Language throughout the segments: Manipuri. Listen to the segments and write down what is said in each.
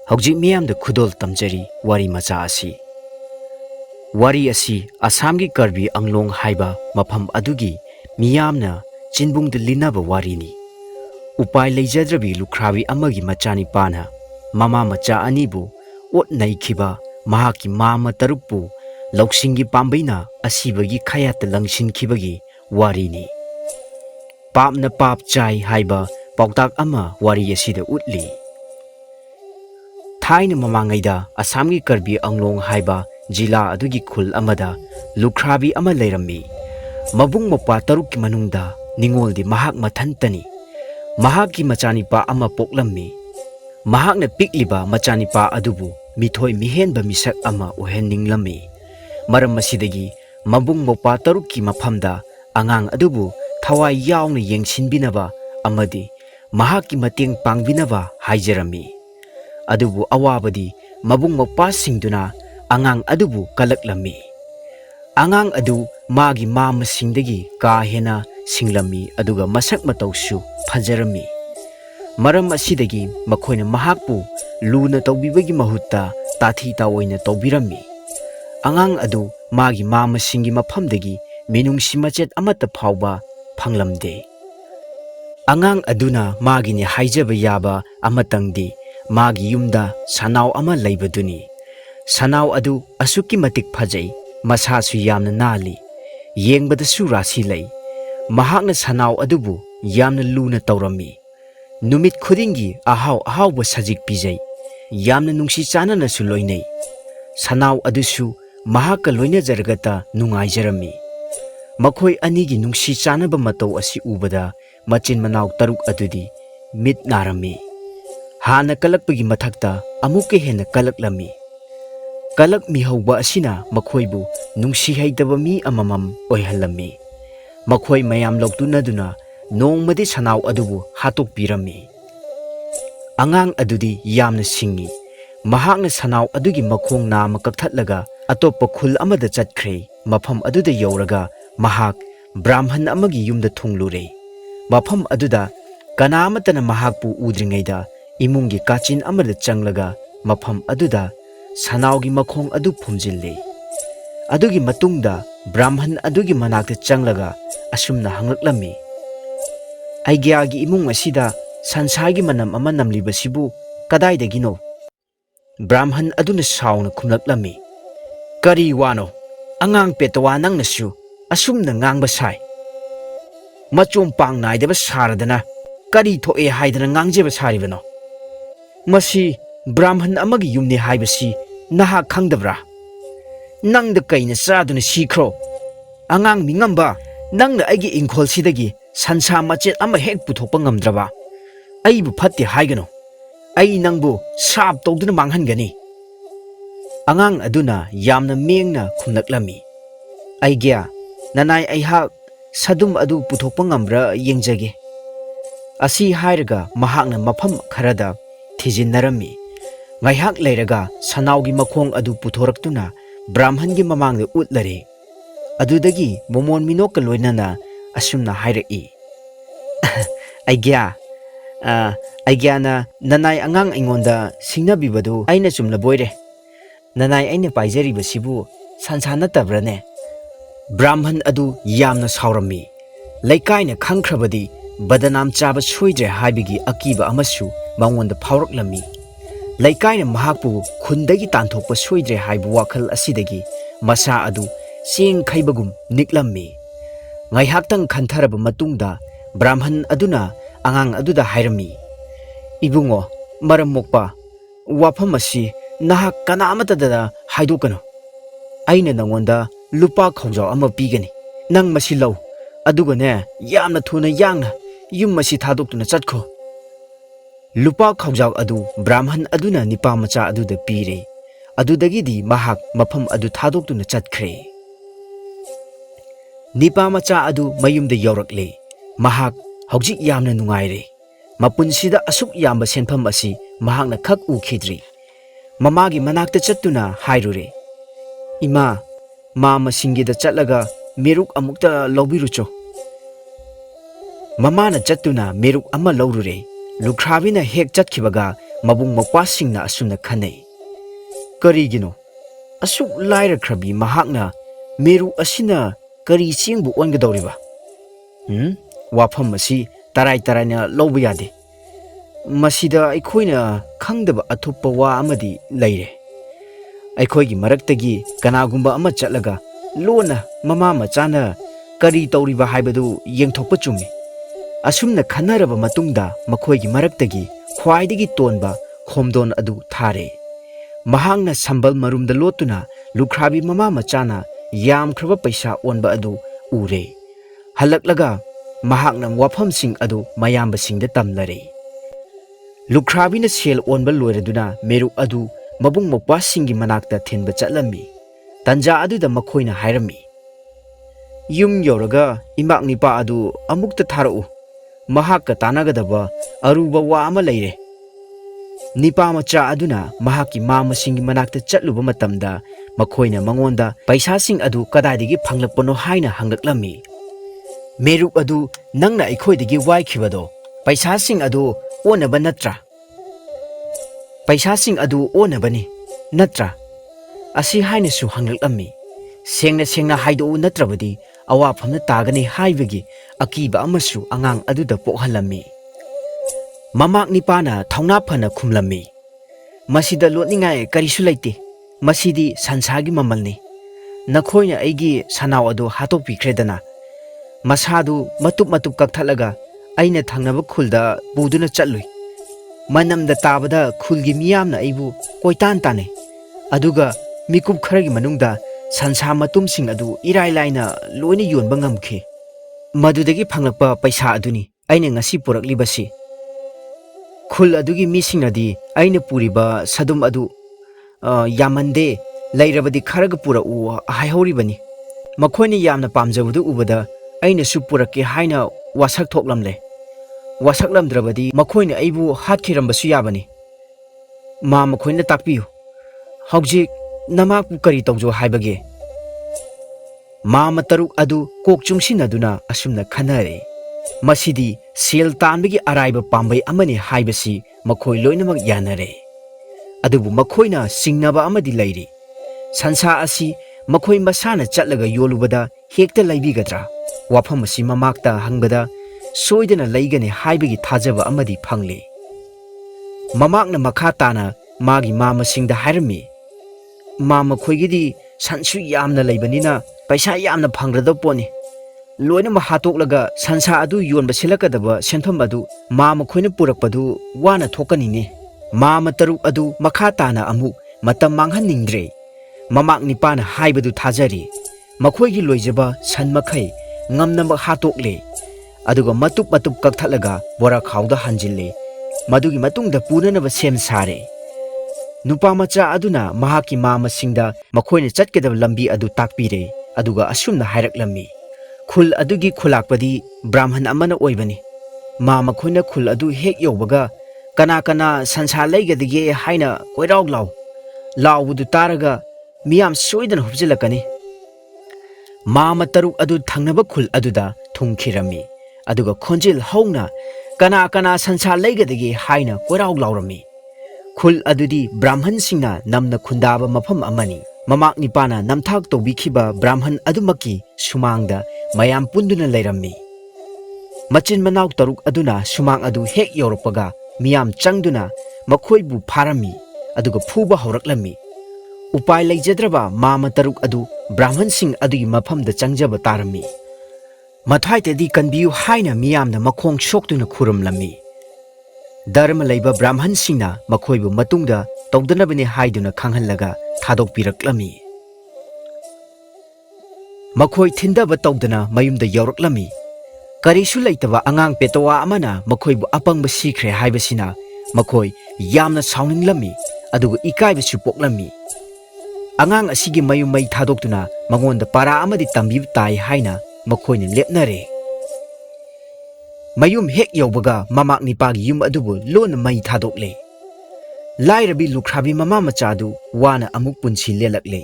Hojik miyamda khudol tamjari wari macha asi. Wari asi Assamgi Karbi Anglong haiba mafam adugi miyamna chinbungda linaba warini. Upai leijadrabi lukhrabi amagi machani pana mama macha anibu ot naikhiba mahaki mama tarukpu lauksingi pambaina asibagi khayata langshinkibagi warini. Papna pap chai haiba pautak ama wari asida utli. Thaina mamangaida Assamgi Karbi Anglong haiba jila adugi khul amada lukhrabi ama leirammi. Mabung mapa tarukki manungda ningoldi mahak mathantani. Mahaki machanipa ama poklammi. Mahakna pikliba machanipa adubu mithoi mihenba misak ama uheninglammi. Maram masidagi mabung mapa tarukki mafamda angang adubu thawai yauna yengsinbinaba amadi mahaki mateng pangbinaba haijarammi. Adubu awabadi mabung mapa singduna angang adubu kalaklammi. Angang adu magi mama singdagi ka hena singlammi aduga masak matausu fajarami. Maram asidagi makhoina mahakpu luna tawbibagi mahutta tathi tawoina tawbirammi. Angang adu magi mama singi mafamdagi minungsi machet amata phawba phanglamde. Angang aduna magini haijaba yaba amatangdi magi yumda sanau ama leibaduni. Sanau adu asuki matik phajai masasu yamna nali yengbadasu rasi lei. Mahakna sanau adubu yamna luna tawrammi. Numit khudingi ahawba sajik pijai yamna nungsi chananasu loinai. Sanau adusu mahakka loinajaragata nungaijarammi. Makhoi anigi nungsi chanaba matau asi ubada machin manau taruk adudi mit narammi. Hana kalakpagi mathakta amuke hena kalaklammi. Kalak mihauba asina makhoibu nungsi haitaba mi amamam oihallammi. Makhoi mayam loktunaduna nongmadi sanau adubu hatokpirammi. Angang adudi yamna singi. Mahakna sanau adugi makhong nama kakthatlaga atopa khul amada chatkre. Mafam aduda yauraga mahak Brahman amagi yumda thunglure. Mafam aduda kanamatana mahakpu udringaida imungi kachin amada changlaga mafam aduda sanaugi makhong adu phumjille. Adugi matungda Brahman adugi manakta changlaga asumna hanglaklami. Aigyagi imung asida sansagi manam ama namlibasibu kadaidagino. Brahman aduna sauna khumlaklami. Kari wano angang petawa nangnasu asumna ngangba sai. Machom pang naidaba saradana kari thoe haidana ngangjeba saribano. Masi Brahman amagi yumni haibasi naha khangdabra. Nangda kaina saduna sikro. Angang mingamba nangna aigi ingkhol sidagi sansa machet ama hek puthokpa ngamdraba. Aibu phatti haigano. Ai nangbu sap tawduna manghangani. Angang aduna yamna mengna khumnaklami. Aigya nanai aihak sadum adu puthokpa ngamra yengjage. Asi hairaga mahakna mafam kharada thijinnarami. Ngaihak leiraga sanaugi makhong adu puthoraktuna Brahmangi mamangda utlare. Adudagi momon minokka loinana asumna hairaki. Aigyana nanai angang aingonda singnabibadu aina chumla boire. Nanai aina paijaribasibu sansa natabrane. Brahman adu yamna saurammi. Leikaina khangkhrabadi badanam chaba soidre haibigi akiba amasu mangonda phauraklammi. Leikaina mahakpu khundagi tanthokpa soidre haibu wakhal asidagi masa adu sing khaibagum niklammi. Ngaihaktang khantaraba matungda Brahman aduna angang aduda hairami. Ibungo maram mokpa wafam asi nahak kanamatadada haidokano. Aina nangonda lupa khawjaw ama pigani. Nang masi law adugane yamna thuna yangna yum masi thadoktuna chatkho. Lupa khawjaw adu Brahman aduna nipa macha aduda pire. Adudagidi mahak mafam adu thadoktuna chatkre. Nipa macha adu mayumda yaurakle. Mahak hojik yamna nungaire. Mapunsida asuk yamba senpham asi mahakna khak ukhidri. Mamagi manakta chattuna hairure. Ima mama singida chatlaga meruk amukta lawbirucho. Mamana chattuna meruk ama lawrure. Lukhravina hek chatkibaga mabung mapasingna asumna khanai. Karigino asuk lairakhrabi mahakna meru asina kari chingbu ongadawriba. Wafam asi tarai tarayna lawba yade. Masida aikoina khangdaba athupa wa amadi leire. Aikoigi maraktagi kanagumba ama chatlaga lona mama machana kari tawriba haibadu yengthokpa chumi. Asumna khanaraba matungda makhoigi maraktagi khwaidagi tonba khomdon adu thare. Mahangna sambal marumda lotuna lukhrabi mama machana yamkhraba paisa onba adu ure. Halaklaga mahakna wafamsing adu mayambasingda tamlare. Lukrabina sel onba loiraduna meru adu mabung mapwasingi manakta thinba chatlami. Tanja aduda makhoina hairami. Yum yoraga imak nipa adu amukta tharau. Mahakka tanagadaba aruba wa ama leire. Nipa macha aduna mahaki mamasingi manakta chatluba matamda makhoina mangonda paisasing adu kadaidagi phanglakpano haina hanglaklami. Meru adu nangna aikhoidagi waikhibado paisasing adu onaba natra. Paisasing adu onabani natra. Asi hainasu hanglakami. Sengna haido natrabadi awafamna tagani haibagi akiba amasu angang aduda pokhalami. Mamak nipana thauna phana khumlami. Masida lotningai karisu laite. Masidi sansagi mamalni. Nakhoina aigi sanau adu hatokpikredana. Masadu matup kakthalaga aina thangnaba khulda buduna chatlui. Manamda tabada khulgi miyamna aibu koitan tane. Aduga mikup kharagi manungda sansa matumsing adu irai laina loina yonba ngamkhi. Madudagi phanglakpa paisa aduni aina ngasi puraklibasi. Khul adugi misingnadi aina puriba sadum adu yamande lairabadi kharaga pura u haihoribani. Makhoini yamna pamjabadu ubada aina su purake haina wasak thoklamle. Wasaklamdrabadi makhoina aibu hatkirambasu yabani. Ma makhoina takpiyu. Hawjik namakpu kari tawjo haibage. Ma mataruk adu kokchungsinaduna asumna khanare. Masidi sel tanbagi araiba pambai amani haibasi makhoi loinamak yanare. Adubu makhoina singnaba amadi lairi. Sansa asi makhoi masana chatlaga yolubada hekta laibigadra. Wafam asi mamakta hangbada soidana laigane haibagi thajaba amadi phangli. Mamakna makhatana magi mamasingda hairami. Mama khoigidi sansu yamna laibanina paisa yamna phangrada poni. Loina mahatoklaga sansa adu yonba silakadaba senfam adu mama khoina purakpadu wana thokanini. Mama taruk adu makhatana amuk matam manghaningdre. Mamak nipana haibadu thajari. Makhoigi loijaba san makhai ngamnamba hatokle. Aduga matup kakthalaga bora khawda hanjille. Madugi matungda punanaba sem sare. Nupa macha aduna mahaki mama singda makhoina chatkedaba lambi adu takpire. Aduga asumna hairaklammi. Khul adugi khulakpadi brahman amana oibani. Mama khoina khul adu hek yobaga kana sansa laigadage haina koiraw law. Lawbudu taraga miyam soidana hupjilakani. Mama taruk adu thangnaba khul aduda thungkhirami. Aduga khonjil hauna kana sansa laigadage haina koiraw lawrami. Khul adudi brahman singna namna khundaba mafam amani. Mamak nipana namthak tobikhiba brahman adumaki sumangda mayam punduna lairami. Machin manaw taruk aduna sumang adu hek yorapaga miyam changduna makhoibu pharami. Aduga phuba horaklami. Upai laijadraba mama taruk adu brahman sing adugi mafamda changjaba tarami. Mathaitadi kanbiyu haina miyamna makhong shoktuna khuramlami. Dharma laiba brahman singna makhoibu matungda tawdanabani haiduna khanghallaga thadokpiraklami. Makhoi thindaba tawdana mayumda yawraklami. Karisu laitaba angang petawa amana makhoibu apangba sikhre haibasina makhoi yamna sauninglami aduga ikaibasu poklami. Angang asigi mayum mai thadoktuna mangonda para amadi tambib tai haina makhoina lepnare. Mayum hek yawbaga mamak nipagi yum adubu lona mai thadokle. Lairabi lukhrabi mama machadu wana amuk punsi lelakle.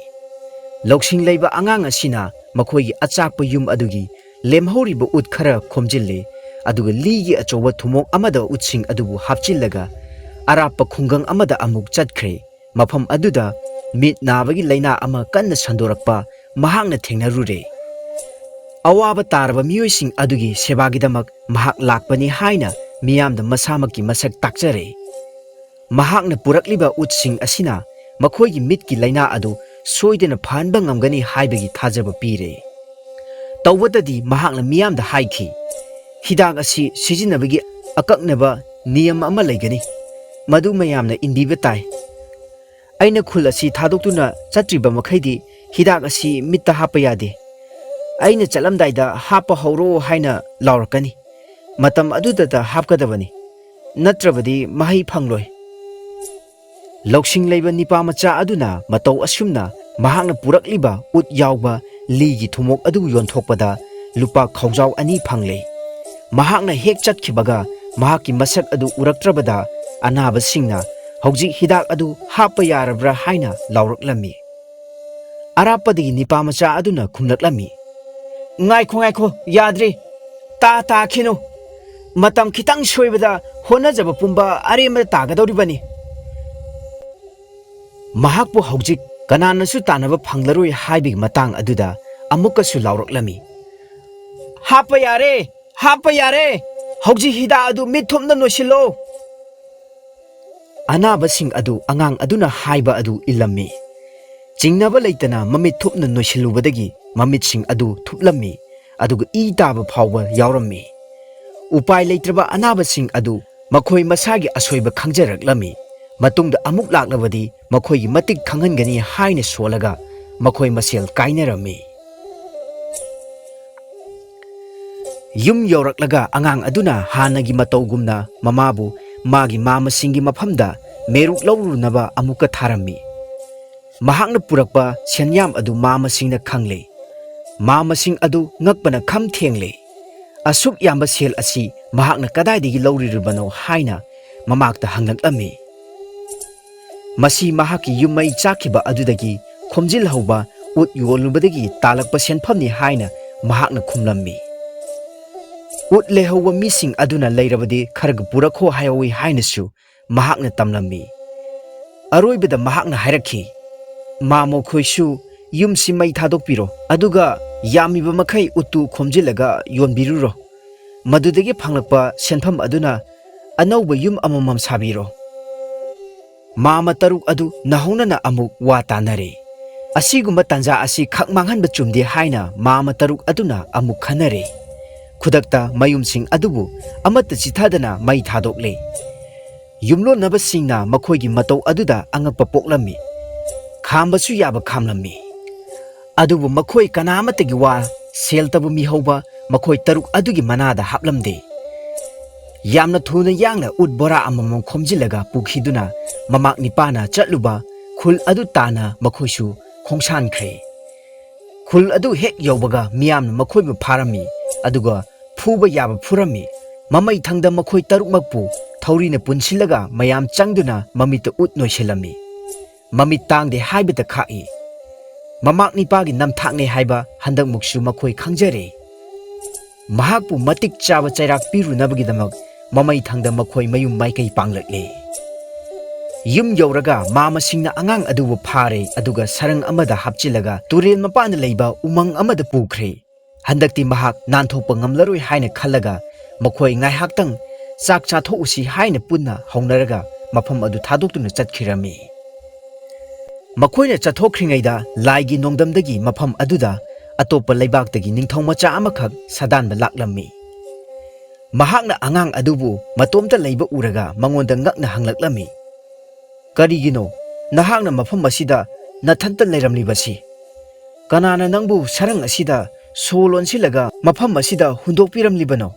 Loksing leiba angang asina makhoigi achakpa yum adugi lemhoriba ut khara khomjille aduga ligi achowa thumok amada utsing adubu hapchillaga ꯑꯔꯥꯞꯄ ꯈꯨꯡꯒꯪ ꯑꯃꯗ ꯑꯃꯨꯛ ꯆꯠꯈ꯭ꯔꯦ꯫ ꯃꯐꯝ ꯑꯗꯨꯗ ꯃꯤꯠ ꯅꯥꯕꯒꯤ ꯂꯩꯅꯥ ꯑꯃ ꯀꯟꯅ ꯁꯟꯗꯣꯔꯛꯄ ꯃꯍꯥꯛꯅ ꯊꯦꯡꯅꯔꯨꯔꯦ꯫ ꯑꯋꯥꯕ ꯇꯥꯔꯕ ꯃꯤꯑꯣꯏꯁꯤꯡ ꯑꯗꯨꯒꯤ ꯁꯦꯕꯥꯒꯤꯗꯃꯛ ꯃꯍꯥꯛ ꯂꯥꯛꯄꯅꯤ ꯍꯥꯏꯅ ꯃꯤꯌꯥꯝꯗ ꯃꯁꯥꯃꯛꯀꯤ ꯃꯁꯛ ꯇꯥꯛꯆꯔꯦ꯫ ꯃꯍꯥꯛꯅ ꯄꯨꯔꯛꯂꯤꯕ ꯎꯠꯁꯤꯡ ꯑꯁꯤꯅ ꯃꯈꯣꯏꯒꯤ ꯃꯤꯠꯀꯤ ꯂꯩꯅꯥ ꯑꯗꯨ ꯁꯣꯏꯗꯅ ꯐꯍꯟꯕ ꯉꯝꯒꯅꯤ ꯍꯥꯏꯕꯒꯤ ꯊꯥꯖꯕ ꯄꯤꯔꯦ꯫ ꯇꯧꯕꯇꯗꯤ ꯃꯍꯥꯛꯅ ꯃꯤꯌꯥꯝꯗ ꯍꯥꯏꯈꯤ, ꯍꯤꯗꯥꯛ ꯑꯁꯤ ꯁꯤꯖꯤꯟꯅꯕꯒꯤ ꯑꯀꯛꯅꯕ ꯅꯤꯌꯝ ꯑꯃ ꯂꯩꯒꯅꯤ, ꯃꯗꯨ ꯃꯌꯥꯝꯅ ꯏꯟꯕꯤꯕ ꯇꯥꯏ꯫ ꯑꯩꯅ ꯈꯨꯜ ꯑꯁꯤ ꯊꯥꯗꯣꯛꯇꯨꯅ ꯆꯠꯇ꯭ꯔꯤꯕ ꯃꯈꯩꯗꯤ ꯍꯤꯗꯥꯛ ꯑꯁꯤ ꯃꯤꯠꯇ ꯍꯥꯞꯄ ꯌꯥꯗꯦ꯫ ꯑꯩꯅ ꯆꯠꯂꯝꯗꯥꯏꯗ ꯍꯥꯞꯄ ꯍꯧꯔꯣ ꯍꯥꯏꯅ ꯂꯥꯎꯔꯛꯀꯅꯤ꯫ ꯃꯇꯝ ꯑꯗꯨꯗꯇ ꯍꯥꯞꯀꯗꯕꯅꯤ, ꯅꯠꯇ꯭ꯔꯕꯗꯤ ꯃꯍꯩ ꯐꯪꯂꯣꯏ꯫ ꯂꯧꯁꯤꯡ ꯂꯩꯕ ꯅꯤꯄꯥꯃꯆꯥ ꯑꯗꯨꯅ ꯃꯇꯧ ꯑꯁꯨꯝꯅ ꯃꯍꯥꯛꯅ ꯄꯨꯔꯛꯂꯤꯕ ꯎꯠ ꯌꯥꯎꯕ ꯂꯤꯒꯤ ꯊꯨꯃꯣꯛ ꯑꯗꯨ ꯌꯣꯟꯊꯣꯛꯄꯗ ꯂꯨꯄꯥ ꯈꯧꯖꯥꯎ 2 ꯐꯪꯂꯦ꯫ ꯃꯍꯥꯛꯅ ꯍꯦꯛ ꯆꯠꯈꯤꯕꯒ ꯃꯍꯥꯛꯀꯤ ꯃꯁꯛ ꯑꯗꯨ ꯎꯔꯛꯇ꯭ꯔꯕꯗ ꯑꯅꯥꯕꯁꯤꯡꯅ ꯍꯧꯖꯤꯛ ꯍꯤꯗꯥꯛ ꯑꯗꯨ ꯍꯥꯞꯄ ꯌꯥꯔꯕ꯭ꯔꯥ ꯍꯥꯏꯅ ꯂꯥꯎꯔꯛꯂꯝꯃꯤ꯫ ꯑꯔꯥꯞꯄꯗꯒꯤ ꯅꯤꯄꯥꯃꯆꯥ ꯑꯗꯨꯅ ꯈꯨꯝꯂꯛꯂꯝꯃꯤ, ꯉꯥꯏꯈꯣ, ꯌꯥꯗ꯭ꯔꯤ, ꯇꯥꯈꯤꯅꯨ, ꯃꯇꯝ ꯈꯤꯇꯪ ꯁꯣꯏꯕꯗ ꯍꯣꯠꯅꯖꯕ ꯄꯨꯝꯕ ꯑꯔꯦꯝꯕꯗ ꯇꯥꯒꯗꯧꯔꯤꯕꯅꯤ꯫ ꯃꯍꯥꯛꯄꯨ ꯍꯧꯖꯤꯛ ꯀꯅꯥꯅꯁꯨ ꯇꯥꯟꯅꯕ ꯐꯪꯂꯔꯣꯏ ꯍꯥꯏꯕꯒꯤ ꯃꯇꯥꯡ ꯑꯗꯨꯗ ꯑꯃꯨꯛꯀꯁꯨ ꯂꯥꯎꯔꯛꯂꯝꯃꯤ, ꯍꯥꯞꯄ ꯌꯥꯔꯦ, ꯍꯧꯖꯤꯛ ꯍꯤꯗꯥꯛ ꯑꯗꯨ ꯃꯤꯠ ꯊꯨꯞꯅ ꯅꯣꯏꯁꯤꯜꯂꯣ꯫ ꯑꯅꯥꯕꯁꯤꯡ ꯑꯗꯨ ꯑꯉꯥꯡ ꯑꯗꯨꯅ ꯍꯥꯏꯕ ꯑꯗꯨ ꯏꯜꯂꯝꯃꯤ꯫ ꯆꯤꯡꯅꯕ ꯂꯩꯇꯅ ꯃꯃꯤꯠ ꯊꯨꯞꯅ ꯅꯣꯏꯁꯤꯜꯂꯨꯕꯗꯒꯤ ꯃꯃꯤꯠꯁꯤꯡ ꯑꯗꯨ ꯊꯨꯞꯂꯝꯃꯤ, ꯑꯗꯨꯒ ꯏ ꯇꯥꯕ ꯐꯥꯎꯕ ꯌꯥꯎꯔꯝꯃꯤ꯫ ꯎꯄꯥꯏ ꯂꯩꯇ꯭ꯔꯕ ꯑꯅꯥꯕꯁꯤꯡ ꯑꯗꯨ ꯃꯈꯣꯏ ꯃꯁꯥꯒꯤ ꯑꯁꯣꯏꯕ ꯈꯪꯖꯔꯛꯂꯝꯃꯤ꯫ ꯃꯇꯨꯡꯗ ꯑꯃꯨꯛ ꯂꯥꯛꯂꯕꯗꯤ ꯃꯈꯣꯏꯒꯤ ꯃꯇꯤꯛ ꯈꯪꯍꯟꯒꯅꯤ ꯍꯥꯏꯅ ꯁꯣꯜꯂꯒ ꯃꯈꯣꯏ ꯃꯁꯦꯜ ꯀꯥꯏꯅꯔꯝꯃꯤ꯫ ꯌꯨꯝ ꯌꯧꯔꯛꯂꯒ ꯑꯉꯥꯡ ꯑꯗꯨꯅ ꯍꯥꯟꯅꯒꯤ ꯃꯇꯧꯒꯨꯝꯅ ꯃꯃꯥꯕꯨ ꯃꯥꯒꯤ ꯃꯥꯝꯃꯁꯤꯡꯒꯤ ꯃꯐꯝꯗ ꯃꯦꯔꯨꯛ ꯂꯧꯔꯨꯅꯕ ꯑꯃꯨꯛꯀ ꯊꯥꯔꯝꯃꯤ꯫ ꯃꯍꯥꯛꯅ ꯄꯨꯔꯛꯄ ꯁꯦꯟꯌꯥꯝ ꯑꯗꯨ ꯃꯥꯝꯃꯁꯤꯡꯅ ꯈꯪꯂꯦ꯫ ꯃꯥꯝꯃꯁꯤꯡ ꯑꯗꯨ ꯉꯛꯄꯅ ꯈꯝ ꯊꯦꯡꯂꯦ꯫ ꯑꯁꯨꯛ ꯌꯥꯝꯕ ꯁꯦꯜ ꯑꯁꯤ ꯃꯍꯥꯛꯅ ꯀꯗꯥꯏꯗꯒꯤ ꯂꯧꯔꯨꯔꯤꯕꯅꯣ ꯍꯥꯏꯅ ꯃꯃꯥꯛꯇ ꯍꯪꯂꯛꯂꯝꯃꯤ꯫ ꯃꯁꯤ ꯃꯍꯥꯛꯀꯤ ꯌꯨꯝꯃꯩ ꯆꯥꯛꯈꯤꯕ ꯑꯗꯨꯗꯒꯤ ꯈꯣꯝꯖꯤꯜꯍꯧꯕ ꯎꯠ ꯌꯣꯜꯂꯨꯕꯗꯒꯤ ꯇꯥꯜꯂꯛꯄ ꯁꯦꯟꯐꯝꯅꯤ ꯍꯥꯏꯅ ꯃꯍꯥꯛꯅ ꯈꯨꯝꯂꯝꯃꯤ꯫ ꯎꯠ ꯂꯩꯍꯧꯕ ꯃꯤꯁꯤꯡ ꯑꯗꯨꯅ ꯂꯩꯔꯕꯗꯤ ꯈꯔꯒ ꯄꯨꯔꯛꯈꯣ ꯍꯥꯏꯍꯧꯏ ꯍꯥꯏꯅꯁꯨ ꯃꯍꯥꯛꯅ ꯇꯝꯂꯝꯃꯤ꯫ ꯑꯔꯣꯏꯕꯗ ꯃꯍꯥꯛꯅ ꯍꯥꯏꯔꯛꯈꯤ, ꯃꯥꯝꯃꯈꯣꯏꯁꯨ ꯌꯨꯝꯁꯤ ꯃꯩ ꯊꯥꯗꯣꯛꯄꯤꯔꯣ, ꯑꯗꯨꯒ ꯌꯥꯝꯃꯤꯕ ꯃꯈꯩ ꯎꯠꯇꯨ ꯈꯣꯝꯖꯤꯜꯂꯒ ꯌꯣꯟꯕꯤꯔꯨꯔꯣ꯫ ꯃꯗꯨꯗꯒꯤ ꯐꯪꯂꯛꯄ ꯁꯦꯟꯐꯝ ꯑꯗꯨꯅ ꯑꯅꯧꯕ ꯌꯨꯝ ꯑꯃꯃꯝ ꯁꯥꯕꯤꯔꯣ꯫ ꯃꯥꯝꯃ 3 ꯑꯗꯨ ꯅꯍꯧꯅꯅ ꯑꯃꯨꯛ ꯋꯥ ꯇꯥꯅꯔꯦ꯫ ꯑꯁꯤꯒꯨꯝꯕ ꯇꯥꯟꯖꯥ ꯑꯁꯤ ꯈꯛ ꯃꯥꯡꯍꯟꯕ ꯆꯨꯝꯗꯦ ꯍꯥꯏꯅ ꯃꯥꯝꯃ 3 ꯑꯗꯨꯅ ꯑꯃꯨꯛ ꯈꯟꯅꯔꯦ꯫ ꯈꯨꯗꯛꯇ ꯃꯌꯨꯝꯁꯤꯡ ꯑꯗꯨꯕꯨ ꯑꯃꯠꯇ ꯆꯤꯊꯗꯅ ꯃꯩ ꯊꯥꯗꯣꯛꯂꯦ꯫ ꯌꯨꯝꯂꯣꯟꯅꯕꯁꯤꯡꯅ ꯃꯈꯣꯏꯒꯤ ꯃꯇꯧ ꯑꯗꯨꯗ ꯑꯉꯛꯄ ꯄꯣꯛꯂꯝꯃꯤ꯫ ꯈꯥꯝꯕꯁꯨ ꯌꯥꯕ ꯈꯥꯝꯂꯝꯃꯤ꯫ ꯑꯗꯨꯕꯨ ꯃꯈꯣꯏ ꯀꯅꯥꯃꯠꯇꯒꯤ ꯋꯥ ꯁꯦꯜꯇꯕꯨ ꯃꯤꯍꯧꯕ ꯃꯈꯣꯏ 3 ꯑꯗꯨꯒꯤ ꯃꯅꯥꯗ ꯍꯥꯞꯂꯝꯗꯦ꯫ ꯌꯥꯝꯅ ꯊꯨꯅ ꯌꯥꯡꯅ ꯎꯠ ꯕꯣꯔꯥ ꯑꯃꯃꯝ ꯈꯣꯝꯖꯤꯜꯂꯒ ꯄꯨꯈꯤꯗꯨꯅ ꯃꯃꯥꯛ ꯅꯤꯄꯥꯅ ꯆꯠꯂꯨꯕ ꯈꯨꯜ ꯑꯗꯨ ꯇꯥꯅ ꯃꯈꯣꯏꯁꯨ ꯈꯣꯡꯁꯥꯟꯈ꯭ꯔꯦ꯫ ꯈꯨꯜ ꯑꯗꯨ ꯍꯦꯛ ꯌꯧꯕꯒ ꯃꯤꯌꯥꯝꯅ ꯃꯈꯣꯏꯕꯨ ꯐꯥꯔꯝꯃꯤ, ꯑꯗꯨꯒ ꯐꯨꯕ ꯌꯥꯕ ꯐꯨꯔꯝꯃꯤ꯫ ꯃꯃꯩꯊꯪꯗ ꯃꯈꯣꯏ 3ꯃꯛꯄꯨ ꯊꯧꯔꯤꯅ ꯄꯨꯟꯁꯤꯜꯂꯒ ꯃꯌꯥꯝ ꯆꯪꯗꯨꯅ ꯃꯃꯤꯠꯇ ꯎꯠ ꯅꯣꯏꯁꯤꯜꯂꯝꯃꯤ꯫ ꯃꯃꯤꯠ ꯇꯥꯡꯗꯦ ꯍꯥꯏꯕꯇ ꯈꯥꯛꯏ꯫ ꯃꯃꯥꯛ ꯅꯤꯄꯥꯒꯤ ꯅꯝꯊꯥꯛꯅꯦ ꯍꯥꯏꯕ ꯍꯟꯗꯛꯃꯨꯛꯁꯨ ꯃꯈꯣꯏ ꯈꯪꯖꯔꯦ꯫ ꯃꯍꯥꯛꯄꯨ ꯃꯇꯤꯛ ꯆꯥꯕ ꯆꯩꯔꯥꯛ ꯄꯤꯔꯨꯅꯕꯒꯤꯗꯃꯛ ꯃꯃꯩꯊꯪꯗ ꯃꯈꯣꯏ ꯃꯌꯨꯝ ꯃꯥꯏꯀꯩ ꯄꯥꯡꯂꯛꯂꯦ꯫ ꯌꯨꯝ ꯌꯧꯔꯒ ꯃꯥꯝꯃꯁꯤꯡꯅ ꯑꯉꯥꯡ ꯑꯗꯨꯕꯨ ꯐꯥꯔꯦ, ꯑꯗꯨꯒ ꯁꯔꯪ ꯑꯃꯗ ꯍꯥꯞꯆꯤꯜꯂꯒ ꯇꯨꯔꯦꯜ ꯃꯄꯥꯟꯗ ꯂꯩꯕ ꯎꯃꯪ ꯑꯃꯗ ꯄꯨꯈ꯭ꯔꯦ꯫ ꯍꯟꯗꯛꯇꯤ ꯃꯍꯥꯛ ꯅꯥꯟꯊꯣꯛꯄ ꯉꯝꯂꯔꯣꯏ ꯍꯥꯏꯅ ꯈꯜꯂꯒ ꯃꯈꯣꯏ ꯉꯥꯏꯍꯥꯛꯇꯪ ꯆꯥꯛ ꯆꯥꯊꯣꯛꯎꯁꯤ ꯍꯥꯏꯅ ꯄꯨꯟꯅ ꯍꯧꯅꯔꯒ ꯃꯐꯝ ꯑꯗꯨ ꯊꯥꯗꯣꯛꯇꯨꯅ ꯆꯠꯈꯤꯔꯝꯃꯤ꯫ ꯃꯈꯣꯏꯅ ꯆꯠꯊꯣꯛꯈ꯭ꯔꯤꯉꯩꯗ ꯂꯥꯏꯒꯤ ꯅꯣꯡꯗꯝꯗꯒꯤ ꯃꯐꯝ ꯑꯗꯨꯗ ꯑꯇꯣꯞꯄ ꯂꯩꯕꯥꯛꯇꯒꯤ ꯅꯤꯡꯊꯧ ꯃꯆꯥ ꯑꯃꯈꯛ ꯁꯥꯗꯥꯟꯕ ꯂꯥꯛꯂꯝꯃꯤ꯫ ꯃꯍꯥꯛꯅ ꯑꯉꯥꯡ ꯑꯗꯨꯕꯨ ꯃꯇꯣꯝꯇ ꯂꯩꯕ ꯎꯔꯒ ꯃꯉꯣꯟꯗ ꯉꯛꯅ ꯍꯪꯂꯛꯂꯝꯃꯤ, ꯀꯔꯤꯒꯤꯅꯣ ꯅꯍꯥꯛꯅ ꯃꯐꯝ ꯑꯁꯤꯗ ꯅꯊꯟꯇ ꯂꯩꯔꯝꯂꯤꯕꯁꯤ? ꯀꯅꯥꯅ ꯅꯪꯕꯨ ꯁꯔꯪ ꯑꯁꯤꯗ ꯁꯣ ꯂꯣꯟꯁꯤꯜꯂꯒ ꯃꯐꯝ ꯑꯁꯤꯗ ꯍꯨꯟꯗꯣꯛꯄꯤꯔꯝꯂꯤꯕꯅꯣ?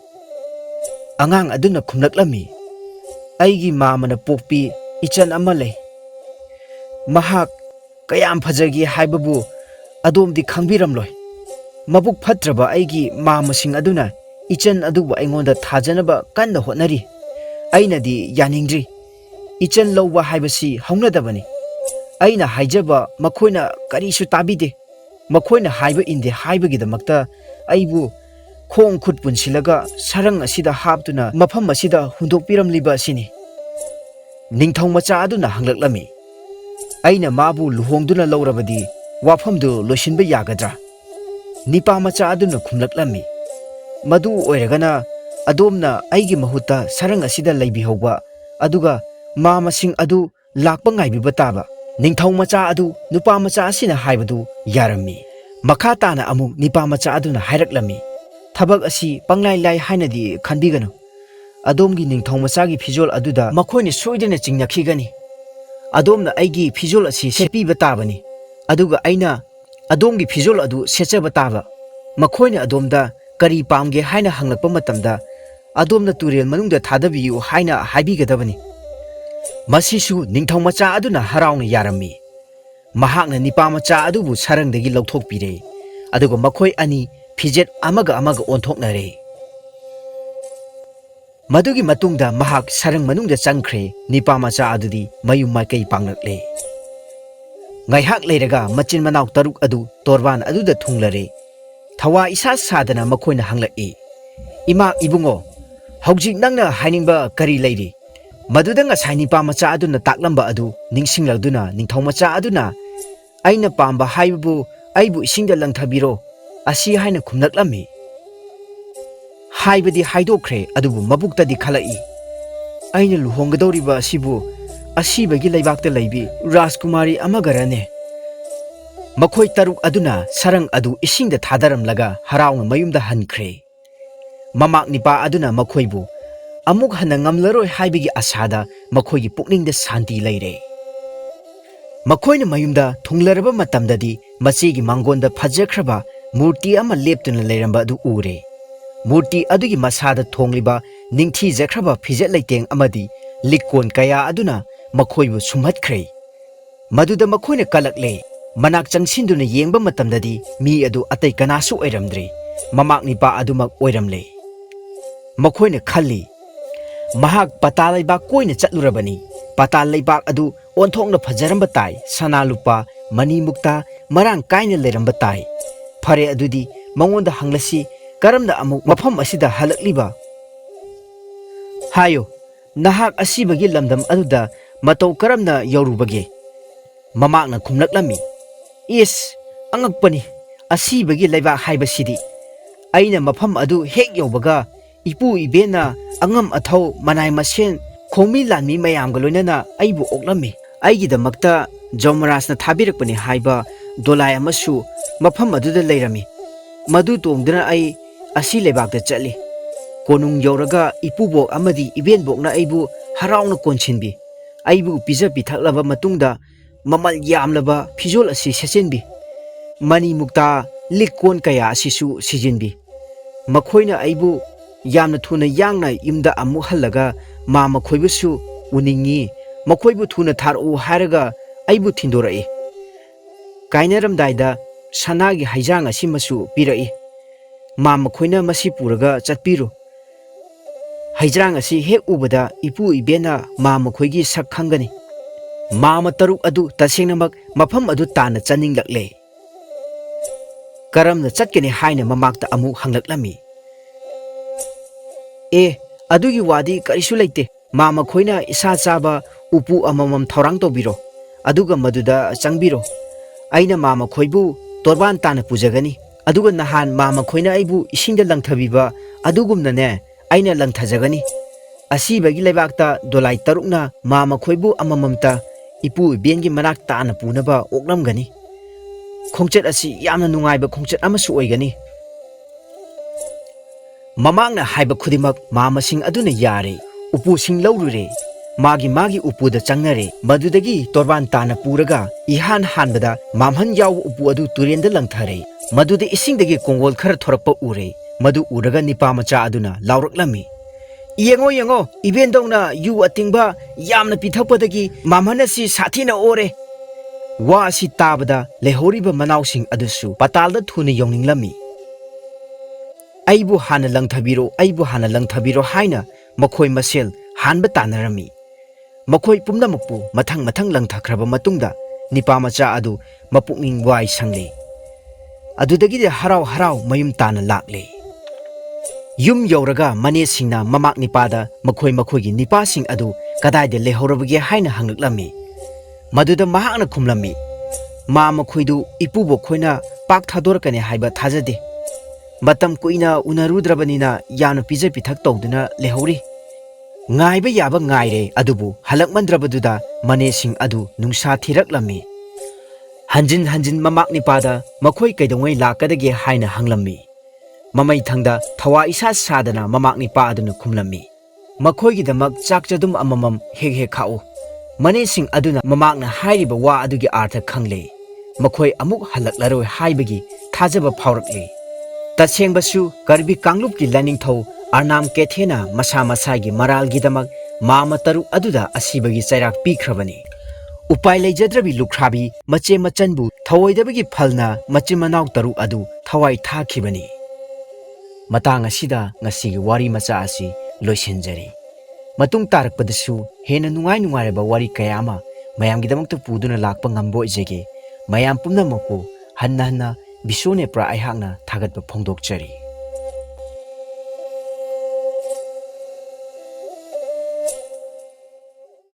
ꯑꯉꯥꯡ ꯑꯗꯨꯅ ꯈꯨꯝꯂꯛꯂꯝꯃꯤ, ꯑꯩꯒꯤ ꯃꯥꯝꯃꯅ ꯄꯣꯛꯄꯤ ꯏꯆꯟ ꯑꯃ ꯂꯩ꯫ ꯃꯍꯥꯛ ꯀꯌꯥꯝ ꯐꯖꯒꯦ ꯍꯥꯏꯕꯕꯨ ꯑꯗꯣꯝꯗꯤ ꯈꯪꯕꯤꯔꯝꯂꯣꯏ꯫ ꯃꯕꯨꯛ ꯐꯠꯇ꯭ꯔꯕ ꯑꯩꯒꯤ ꯃꯥꯝꯃꯁꯤꯡ ꯑꯗꯨꯅ ꯏꯆꯟ ꯑꯗꯨꯕꯨ ꯑꯩꯉꯣꯟꯗ ꯊꯥꯖꯅꯕ ꯀꯟꯅ ꯍꯣꯠꯅꯔꯤ꯫ ꯑꯩꯅꯗꯤ ꯌꯥꯅꯤꯡꯗ꯭ꯔꯤ꯫ ꯏꯆꯟ ꯂꯧꯕ ꯍꯥꯏꯕꯁꯤ ꯍꯧꯅꯗꯕꯅꯤ꯫ ꯑꯩꯅ ꯍꯥꯏꯖꯕ ꯃꯈꯣꯏꯅ ꯀꯔꯤꯁꯨ ꯇꯥꯕꯤꯗꯦ꯫ ꯃꯈꯣꯏꯅ ꯍꯥꯏꯕ ꯏꯟꯗꯦ ꯍꯥꯏꯕꯒꯤꯗꯃꯛꯇ ꯑꯩꯕꯨ ꯈꯣꯡ ꯈꯨꯠ ꯄꯨꯟꯁꯤꯜꯂꯒ ꯁꯔꯪ ꯑꯁꯤꯗ ꯍꯥꯞꯇꯨꯅ ꯃꯐꯝ ꯑꯁꯤꯗ ꯍꯨꯟꯗꯣꯛꯄꯤꯔꯝꯂꯤꯕ ꯑꯁꯤꯅꯤ꯫ ꯅꯤꯡꯊꯧ ꯃꯆꯥ ꯑꯗꯨꯅ ꯍꯪꯂꯛꯂꯝꯃꯤ, ꯑꯩꯅ ꯃꯥꯕꯨ ꯂꯨꯍꯣꯡꯗꯨꯅ ꯂꯧꯔꯕꯗꯤ ꯋꯥꯐꯝꯗꯨ ꯂꯣꯏꯁꯤꯟꯕ ꯌꯥꯒꯗ꯭ꯔꯥ? ꯅꯤꯄꯥ ꯃꯆꯥ ꯑꯗꯨꯅ ꯈꯨꯝꯂꯛꯂꯝꯃꯤ, ꯃꯗꯨ ꯑꯣꯏꯔꯒꯅ ꯑꯗꯣꯝꯅ ꯑꯩꯒꯤ ꯃꯍꯨꯠꯇ ꯁꯔꯪ ꯑꯁꯤꯗ ꯂꯩꯕꯤꯍꯧꯕ ꯑꯗꯨꯒ ꯃꯥ ꯃꯁꯤꯡ ꯑꯗꯨ ꯂꯥꯛꯄ ꯉꯥꯏꯕꯤꯕ ꯇꯥꯕ꯫ ꯅꯤꯡꯊꯧ ꯃꯆꯥ ꯑꯗꯨ ꯅꯨꯄꯥ ꯃꯆꯥ ꯑꯁꯤꯅ ꯍꯥꯏꯕꯗꯨ ꯌꯥꯔꯝꯃꯤ꯫ ꯃꯈꯥ ꯇꯥꯅ ꯑꯃꯨꯛ ꯅꯤꯄꯥ ꯃꯆꯥ ꯑꯗꯨꯅ ꯍꯥꯏꯔꯛꯂꯝꯃꯤ, ꯊꯕꯛ ꯑꯁꯤ ꯄꯪꯂꯥꯏ ꯂꯥꯏ ꯍꯥꯏꯅꯗꯤ ꯈꯟꯕꯤꯒꯅꯨ꯫ ꯑꯗꯣꯝꯒꯤ ꯅꯤꯡꯊꯧ ꯃꯆꯥꯒꯤ ꯐꯤꯖꯣꯜ ꯑꯗꯨꯗ ꯃꯈꯣꯏꯅ ꯁꯣꯏꯗꯅ ꯆꯤꯡꯅꯈꯤꯒꯅꯤ꯫ ꯑꯗꯣꯝꯅ ꯑꯩꯒꯤ ꯐꯤꯖꯣꯜ ꯑꯁꯤ ꯁꯦꯠꯄꯤꯕ ꯇꯥꯕꯅꯤ, ꯑꯗꯨꯒ ꯑꯩꯅ ꯑꯗꯣꯝꯒꯤ ꯐꯤꯖꯣꯜ ꯑꯗꯨ ꯁꯦꯠꯆꯕ ꯇꯥꯕ꯫ ꯃꯈꯣꯏꯅ ꯑꯗꯣꯝꯗ ꯀꯔꯤ ꯄꯥꯝꯒꯦ ꯍꯥꯏꯅ ꯍꯪꯂꯛꯄ ꯃꯇꯝꯗ ꯑꯗꯣꯝꯅ ꯇꯨꯔꯦꯜ ꯃꯅꯨꯡꯗ ꯊꯥꯗꯕꯤꯌꯨ ꯍꯥꯏꯅ ꯍꯥꯏꯕꯤꯒꯗꯕꯅꯤ꯫ ꯃꯁꯤꯁꯨ ꯅꯤꯡꯊꯧ ꯃꯆꯥ ꯑꯗꯨꯅ ꯍꯔꯥꯎꯅ ꯌꯥꯔꯝꯃꯤ꯫ ꯃꯍꯥꯛꯅ ꯅꯤꯄꯥ ꯃꯆꯥ ꯑꯗꯨꯕꯨ ꯁꯔꯪꯗꯒꯤ ꯂꯧꯊꯣꯛꯄꯤꯔꯦ, ꯑꯗꯨꯒ ꯃꯈꯣꯏ ꯑꯅꯤ ꯐꯤꯖꯦꯠ ꯑꯃꯒ ꯑꯃꯒ ꯑꯣꯟꯊꯣꯛꯅꯔꯦ꯫ ꯃꯗꯨꯒꯤ ꯃꯇꯨꯡꯗ ꯃꯍꯥꯛ ꯁꯔꯪ ꯃꯅꯨꯡꯗ ꯆꯪꯈ꯭ꯔꯦ꯫ ꯅꯤꯄꯥ ꯃꯆꯥ ꯑꯗꯨꯗꯤ ꯃꯌꯨꯝ ꯃꯥꯏꯀꯩ ꯄꯥꯡꯂꯛꯂꯦ꯫ ꯉꯥꯏꯍꯥꯛ ꯂꯩꯔꯒ ꯃꯆꯤꯟ ꯃꯅꯥꯎ ꯇꯔꯨꯛ ꯑꯗꯨ ꯇꯣꯔꯕꯥꯟ ꯑꯗꯨꯗ ꯊꯨꯡꯂꯔꯦ꯫ ꯊꯋꯥ ꯏꯁꯥ ꯁꯥꯗꯅ ꯃꯈꯣꯏꯅ ꯍꯪꯂꯛꯏ, ꯏꯃꯥ ꯏꯕꯨꯡꯉꯣ, ꯍꯧꯖꯤꯛ ꯅꯪꯅ ꯍꯥꯏꯅꯤꯡꯕ ꯀꯔꯤ ꯂꯩꯔꯤ? ꯃꯗꯨꯗ ꯉꯁꯥꯏ ꯅꯤꯄꯥ ꯃꯆꯥ ꯑꯗꯨꯅ ꯇꯥꯛꯂꯝꯕ ꯑꯗꯨ ꯅꯤꯡꯁꯤꯡꯂꯗꯨꯅ ꯅꯤꯡꯊꯧ ꯃꯆꯥ ꯑꯗꯨꯅ, ꯑꯩꯅ ꯄꯥꯝꯕ ꯍꯥꯏꯕꯕꯨ ꯑꯩꯕꯨ ꯏꯁꯤꯡꯗ ꯂꯪꯊꯕꯤꯔꯣ ꯑꯁꯤ ꯍꯥꯏꯅ ꯈꯨꯝꯂꯛꯂꯝꯃꯤ꯫ ꯍꯥꯏꯕꯗꯤ ꯍꯥꯏꯗꯣꯛꯈ꯭ꯔꯦ, ꯑꯗꯨꯕꯨ ꯃꯕꯨꯛꯇꯗꯤ ꯈꯜꯂꯛꯏ, ꯑꯩꯅ ꯂꯨꯍꯣꯡꯒꯗꯧꯔꯤꯕ ꯑꯁꯤꯕꯨ ꯑꯁꯤꯕꯒꯤ ꯂꯩꯕꯥꯛꯇ ꯂꯩꯕꯤ ꯔꯥꯖꯀꯨꯃꯥꯔꯤ ꯑꯃꯒꯔꯅꯦ? ꯃꯈꯣꯏ ꯇꯔꯨꯛ ꯑꯗꯨꯅ ꯁꯔꯪ ꯑꯗꯨ ꯏꯁꯤꯡꯗ ꯊꯥꯗꯔꯝꯂꯒ ꯍꯔꯥꯎꯅ ꯃꯌꯨꯝꯗ ꯍꯟꯈ꯭ꯔꯦ꯫ ꯃꯃꯥꯛ ꯅꯤꯄꯥ ꯑꯗꯨꯅ ꯃꯈꯣꯏꯕꯨ ꯑꯃꯨꯛ ꯍꯟꯅ ꯉꯝꯂꯔꯣꯏ ꯍꯥꯏꯕꯒꯤ ꯑꯁꯥꯗ ꯃꯈꯣꯏꯒꯤ ꯄꯨꯛꯅꯤꯡꯗ ꯁꯥꯟꯇꯤ ꯂꯩꯔꯦ꯫ ꯃꯈꯣꯏꯅ ꯃꯌꯨꯝꯗ ꯊꯨꯡꯂꯔꯕ ꯃꯇꯝꯗꯗꯤ ꯃꯆꯦꯒꯤ ꯃꯥꯡꯒꯣꯟꯗ ꯐꯖꯈ꯭ꯔꯕ ꯃꯨꯔꯇꯤ ꯑꯃ ꯂꯦꯞꯇꯨꯅ ꯂꯩꯔꯝꯕ ꯑꯗꯨ ꯎꯔꯦ꯫ ꯃꯨꯔꯇꯤ ꯑꯗꯨꯒꯤ ꯃꯁꯥꯗ ꯊꯣꯡꯂꯤꯕ ꯅꯤꯡꯊꯤꯖꯈ꯭ꯔꯕ ꯐꯤꯖꯦꯠ ꯂꯩꯇꯦꯡ ꯑꯃꯗꯤ ꯂꯤꯛꯀꯣꯟ ꯀꯌꯥ ꯑꯗꯨꯅ ꯃꯈꯣꯏꯕꯨ ꯁꯨꯝꯍꯠꯈ꯭ꯔꯦ꯫ ꯃꯗꯨꯗ ꯃꯈꯣꯏꯅ ꯀꯜꯂꯛꯂꯦ꯫ ꯃꯅꯥꯛ ꯆꯪꯁꯤꯟꯗꯨꯅ ꯌꯦꯡꯕ ꯃꯇꯝꯗꯗꯤ ꯃꯤ ꯑꯗꯨ ꯑꯇꯩ ꯀꯅꯥꯁꯨ ꯑꯣꯏꯔꯝꯗ꯭ꯔꯦ, ꯃꯃꯥꯛ ꯅꯤꯄꯥ ꯑꯗꯨꯃꯛ ꯑꯣꯏꯔꯝꯂꯦ꯫ ꯃꯈꯣꯏꯅ ꯈꯜꯂꯤ, ꯃꯍꯥꯛ ꯄꯇꯥꯜ ꯂꯩꯕꯥꯛ ꯀꯣꯏꯅ ꯆꯠꯂꯨꯔꯕꯅꯤ꯫ ꯄꯇꯥꯜ ꯂꯩꯕꯥꯛ ꯑꯗꯨ ꯑꯣꯟꯊꯣꯛꯅ ꯐꯖꯔꯝꯕ ꯇꯥꯏ, ꯁꯅꯥ ꯂꯨꯄꯥ ꯃꯅꯤ ꯃꯨꯛꯇ ꯃꯔꯥꯡ ꯀꯥꯏꯅ ꯂꯩꯔꯝꯕ ꯇꯥꯏ꯫ ꯐꯔꯦ, ꯑꯗꯨꯗꯤ ꯃꯉꯣꯟꯗ ꯍꯪꯂꯁꯤ, ꯀꯔꯝꯅ ꯑꯃꯨꯛ ꯃꯐꯝ ꯑꯁꯤꯗ ꯍꯜꯂꯛꯂꯤꯕ? ꯍꯥꯏꯌꯨ, ꯅꯍꯥꯛ ꯑꯁꯤꯕꯒꯤ ꯂꯝꯗꯝ ꯑꯗꯨꯗ ꯃꯇꯧ ꯀꯔꯝꯅ ꯌꯧꯔꯨꯕꯒꯦ? ꯃꯃꯥꯛꯅ ꯈꯨꯝꯂꯛꯂꯝꯃꯤ, ꯏꯁ, ꯑꯉꯛꯄꯅꯤ, ꯑꯁꯤꯕꯒꯤ ꯂꯩꯕꯥꯛ ꯍꯥꯏꯕꯁꯤꯗꯤ! ꯑꯩꯅ ꯃꯐꯝ ꯑꯗꯨ ꯍꯦꯛ ꯌꯧꯕꯒ ꯏꯄꯨ ꯏꯕꯦꯟꯅ ꯑꯉꯝ ꯑꯊꯧ ꯃꯅꯥꯏ ꯃꯁꯦꯟ ꯈꯣꯡꯃꯤ ꯂꯥꯟꯃꯤ ꯃꯌꯥꯝꯒ ꯂꯣꯏꯅꯅ ꯑꯩꯕꯨ ꯑꯣꯛꯂꯝꯃꯤ꯫ ꯑꯩꯒꯤꯗꯃꯛꯇ ꯖꯃꯔꯥꯖꯅ ꯊꯥꯕꯤꯔꯛꯄꯅꯤ ꯍꯥꯏꯕ ꯗꯣꯂꯥꯏ ꯑꯃꯁꯨ ꯃꯐꯝ ꯑꯗꯨꯗ ꯂꯩꯔꯝꯃꯤ꯫ ꯃꯗꯨ ꯇꯣꯡꯗꯨꯅ ꯑꯩ ꯑꯁꯤ ꯂꯩꯕꯥꯛꯇ ꯆꯠꯂꯤ꯫ ꯀꯣꯅꯨꯡ ꯌꯧꯔꯒ ꯏꯄꯨꯕꯣꯛ ꯑꯃꯗꯤ ꯏꯕꯦꯟꯕꯣꯛꯅ ꯑꯩꯕꯨ ꯍꯔꯥꯎꯅ ꯀꯣꯟꯁꯤꯟꯕꯤ꯫ ꯑꯩꯕꯨ ꯄꯤꯖ ꯄꯤꯊꯛꯂꯕ ꯃꯇꯨꯡꯗ ꯃꯃꯜ ꯌꯥꯝꯂꯕ ꯐꯤꯖꯣꯜ ꯑꯁꯤ ꯁꯦꯠꯆꯤꯟꯕꯤ꯫ ꯃꯅꯤ ꯃꯨꯛꯇꯥ ꯂꯤꯛ ꯀꯣꯟ ꯀꯌꯥ ꯑꯁꯤꯁꯨ ꯁꯤꯖꯤꯟꯕꯤ꯫ ꯃꯈꯣꯏꯅ ꯑꯩꯕꯨ ꯌꯥꯝꯅ ꯊꯨꯅ ꯌꯥꯡꯅ ꯌꯨꯝꯗ ꯑꯃꯨꯛ ꯍꯜꯂꯒ ꯃꯥ ꯃꯈꯣꯏꯕꯨꯁꯨ ꯎꯅꯤꯡꯉꯤ, ꯃꯈꯣꯏꯕꯨ ꯊꯨꯅ ꯊꯥꯔꯛꯎ ꯍꯥꯏꯔꯒ ꯑꯩꯕꯨ ꯊꯤꯟꯗꯣꯔꯛꯏ꯫ ꯀꯥꯏꯅꯔꯝꯗꯥꯏꯗ ꯁꯅꯥꯒꯤ ꯍꯩꯖꯥꯡ ꯑꯁꯤꯃꯁꯨ ꯄꯤꯔꯛꯏ꯫ ꯃꯥ ꯃꯈꯣꯏꯅ ꯃꯁꯤ ꯄꯨꯔꯒ ꯆꯠꯄꯤꯔꯨ꯫ ꯍꯩꯖꯥꯡ ꯑꯁꯤ ꯍꯦꯛ ꯎꯕꯗ ꯏꯄꯨ ꯏꯕꯦꯟꯅ ꯃꯥ ꯃꯈꯣꯏꯒꯤ ꯁꯛ ꯈꯪꯒꯅꯤ꯫ ꯃꯥꯃ ꯇꯔꯨꯛ ꯑꯗꯨ ꯇꯁꯦꯡꯅꯃꯛ ꯃꯐꯝ ꯑꯗꯨ ꯇꯥꯟꯅ ꯆꯠꯅꯤꯡꯂꯛꯂꯦ꯫ ꯀꯔꯝꯅ ꯆꯠꯀꯅꯤ ꯍꯥꯏꯅ ꯃꯃꯥꯛꯇ ꯑꯃꯨꯛ ꯍꯪꯂꯛꯂꯝꯃꯤ꯫ ꯑꯗꯨꯒꯤ ꯋꯥꯗꯤ ꯀꯔꯤꯁꯨ ꯂꯩꯇꯦ꯫ ꯃꯥ ꯃꯈꯣꯏꯅ ꯏꯁꯥ ꯆꯥꯕ ꯎꯄꯨ ꯑꯃꯃꯝ ꯊꯧꯔꯥꯡ ꯇꯧꯕꯤꯔꯣ, ꯑꯗꯨꯒ ꯃꯗꯨꯗ ꯆꯪꯕꯤꯔꯣ꯫ ꯑꯩꯅ ꯃꯥ ꯃꯈꯣꯏꯕꯨ ꯇꯣꯔꯕꯥꯟ ꯇꯥꯅ ꯄꯨꯖꯒꯅꯤ, ꯑꯗꯨꯒ ꯅꯍꯥꯟ ꯃꯥ ꯃꯈꯣꯏꯅ ꯑꯩꯕꯨ ꯏꯁꯤꯡꯗ ꯂꯪꯊꯕꯤꯕ ꯑꯗꯨꯒꯨꯝꯅꯅꯦ ꯑꯩꯅ ꯂꯪꯊꯖꯒꯅꯤ꯫ ꯑꯁꯤꯕꯒꯤ ꯂꯩꯕꯥꯛꯇ ꯗꯣꯂꯥꯏ ꯇꯔꯨꯛꯅ ꯃꯥ ꯃꯈꯣꯏꯕꯨ ꯑꯃꯃꯝꯇ ꯏꯄꯨ ꯏꯕꯦꯟꯒꯤ ꯃꯅꯥꯛ ꯇꯥꯅ ꯄꯨꯅꯕ ꯑꯣꯛꯂꯝꯒꯅꯤ꯫ ꯈꯣꯡꯆꯠ ꯑꯁꯤ ꯌꯥꯝꯅ ꯅꯨꯡꯉꯥꯏꯕ ꯈꯣꯡꯆꯠ ꯑꯃꯁꯨ ꯑꯣꯏꯒꯅꯤ꯫ ꯃꯃꯥꯛꯅ ꯍꯥꯏꯕ ꯈꯨꯗꯤꯡꯃꯛ ꯃꯥ ꯃꯁꯤꯡ ꯑꯗꯨꯅ ꯌꯥꯔꯦ꯫ ꯎꯄꯨꯁꯤꯡ ꯂꯧꯔꯨꯔꯦ, ꯃꯥꯒꯤ ꯎꯄꯨꯗ ꯆꯪꯅꯔꯦ꯫ ꯃꯗꯨꯗꯒꯤ ꯇꯣꯔꯕꯥꯟ ꯇꯥꯅ ꯄꯨꯔꯒ ꯏꯍꯥꯟ ꯍꯥꯟꯕꯗ ꯃꯥꯝꯍꯟ ꯌꯥꯎꯕ ꯎꯄꯨ ꯑꯗꯨ ꯇꯨꯔꯦꯟꯗ ꯂꯪꯊꯔꯦ꯫ ꯃꯗꯨꯗ ꯏꯁꯤꯡꯗꯒꯤ ꯀꯣꯡꯒꯣꯜ ꯈꯔ ꯊꯣꯔꯛꯄ ꯎꯔꯦ꯫ ꯃꯗꯨ ꯎꯔꯒ ꯅꯤꯄꯥ ꯃꯆꯥ ꯑꯗꯨꯅ ꯂꯥꯎꯔꯛꯂꯝꯃꯤ, ꯌꯦꯡꯉꯣ ꯌꯦꯡꯉꯣ, ꯏꯕꯦꯟꯗꯧꯅ ꯌꯨ ꯑꯇꯤꯡꯕ ꯌꯥꯝꯅ ꯄꯤꯊꯛꯄꯗꯒꯤ ꯃꯥꯝꯍꯟ ꯑꯁꯤ ꯁꯥꯊꯤꯅ ꯑꯣꯔꯦ꯫ ꯋꯥ ꯑꯁꯤ ꯇꯥꯕꯗ ꯂꯩꯍꯧꯔꯤꯕ ꯃꯅꯥꯎꯁꯤꯡ ꯑꯗꯨꯁꯨ ꯄꯇꯥꯜꯗ ꯊꯨꯅ ꯌꯧꯅꯤꯡꯂꯝꯃꯤ꯫ ꯑꯩꯕꯨ ꯍꯥꯟꯅ ꯂꯪꯊꯕꯤꯔꯣ, ꯑꯩꯕꯨ ꯍꯥꯟꯅ ꯂꯪꯊꯕꯤꯔꯣ ꯍꯥꯏꯅ ꯃꯈꯣꯏ ꯃꯁꯦꯜ ꯍꯥꯟꯕ ꯇꯥꯟꯅꯔꯝꯃꯤ꯫ ꯃꯈꯣꯏ ꯄꯨꯝꯅꯃꯛꯄꯨ ꯃꯊꯪ ꯃꯊꯪ ꯂꯪꯊꯈ꯭ꯔꯕ ꯃꯇꯨꯡꯗ ꯅꯤꯄꯥ ꯃꯆꯥ ꯑꯗꯨ ꯃꯄꯨꯛꯅꯤꯡ ꯋꯥꯏ ꯁꯪꯂꯦ꯫ ꯑꯗꯨꯗꯒꯤꯗꯤ ꯍꯔꯥꯎ ꯍꯔꯥꯎ ꯃꯌꯨꯝ ꯇꯥꯅ ꯂꯥꯛꯂꯦ꯫ Yum yauraga manesingna mamak nipada makhoi nipasing adu kadaida lehorabage haina hanglaklammi. Maduda mahakna khumlammi. Ma makhoidu ipubo khoina pak thadorakane haiba thajade. Matam kuina unarudrabanina yanu pije pithak tawduna lehori. Ngaiba yaba ngaire adubu halakmandrabaduda manesing adu nungsa thiraklammi. Hanjin mamak nipada makhoi kaidongwai lakadage haina hanglammi. Mamai thangda thawa isa sadana mamak nipa aduna khumlammi. Makhoigidamak chakchadum amamam hek khau. Manesing aduna mamakna hairiba wa adugi artha khangle. Makhoi amuk halaklaroi haibagi thajaba phaurakle. Tasengbasu karbi kanglupki laningthau Arnam Kethena masa masagi maralgidamak mama taru aduda asibagi chairak pikhrabani. Upai leijadrabi lukhrabi mache machanbu thawoidabagi phalna mache manau taru adu thawai thakhibani. Matang asida ngasigi wari macha asi loisenjari. Matung tarakpadasu hena nungai wari kayama mayamgidamakta puduna lakpa ngambo ijege mayam pumnamakpu hanna bisone pra aihakna thagatpa phongdokchari.